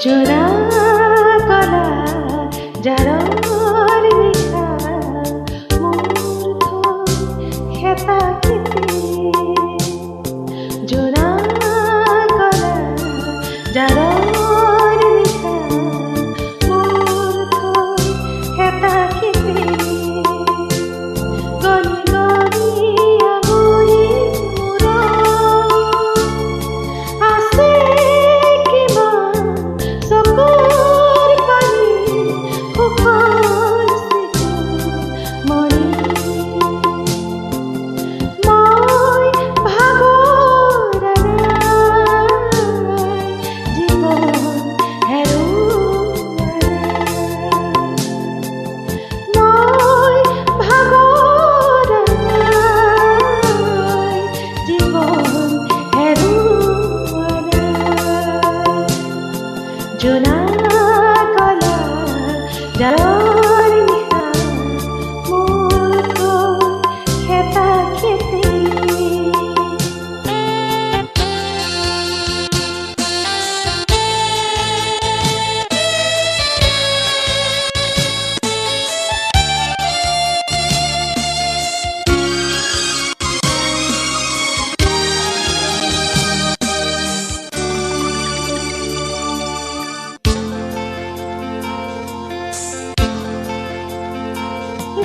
জোড়া গলা যাৰৰ নিশা মোৰ খেতা খেতি জোড়া গলা যাৰৰ নিশা মোৰ খেতা খেতি গলি গলি আগুৰি আছে জোনা কলা যাৰৰ নিশা মোৰ খেতা খেতি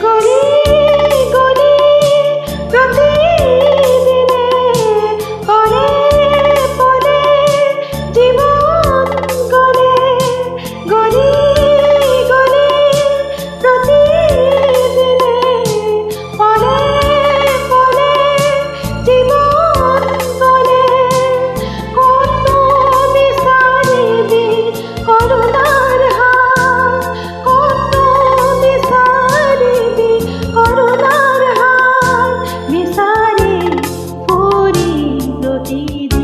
গলি গলি প্ৰতিদিনে পলে পলে জীৱন গলে গলি গলি প্ৰতিদিনে পলে পলে জীৱন গলে কত বিচাৰিবি কৰোণাৰ হাত কত কৰুণাৰ হাত বিচাৰি ফুৰি প্ৰতিদিন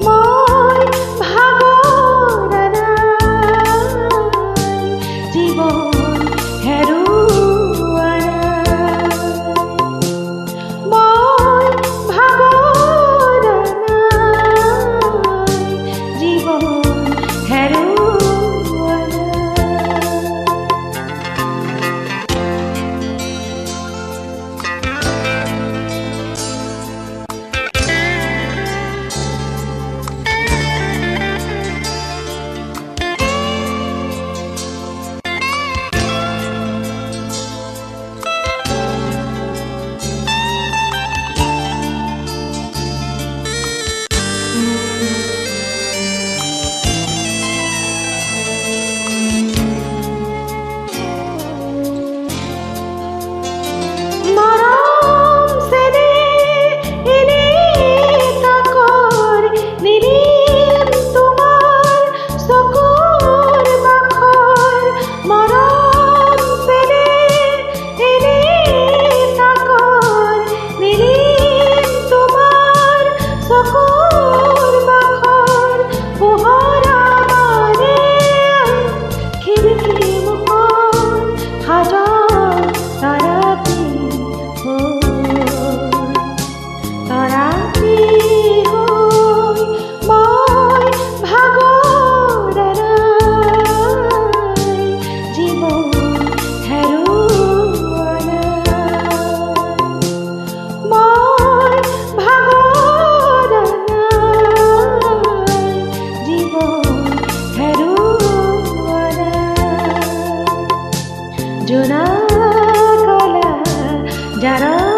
মই ভাগৰা জীবন হেৰুৱা মই ভাগৰা জীবন হেৰুৱা জোনা কলা যাৰা